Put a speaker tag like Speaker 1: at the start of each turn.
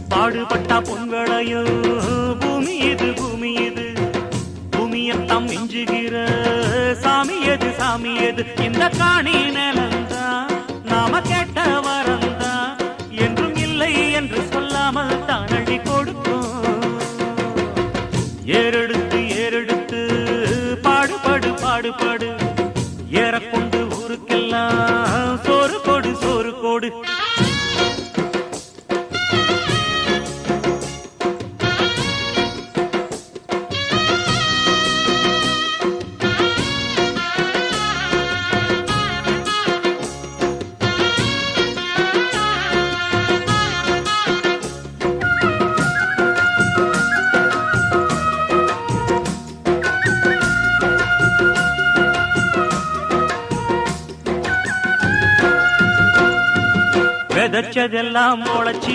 Speaker 1: பாடுபட்டா பொங்கலையோ பூமி இது பூமியத்தம் மிஞ்சுகிற சாமி எது இந்த காணி நிலந்தான் நாம கேட்ட வரந்தான் என்றும் இல்லை என்று சொல்லாமல் தான் அள்ளி கொடுக்கும். ஏறெடுத்து பாடுபடு ஏறக்கொண்டு ஊருக்கெல்லாம் சோறு கோடு விதைச்சதெல்லாம் முளைச்சி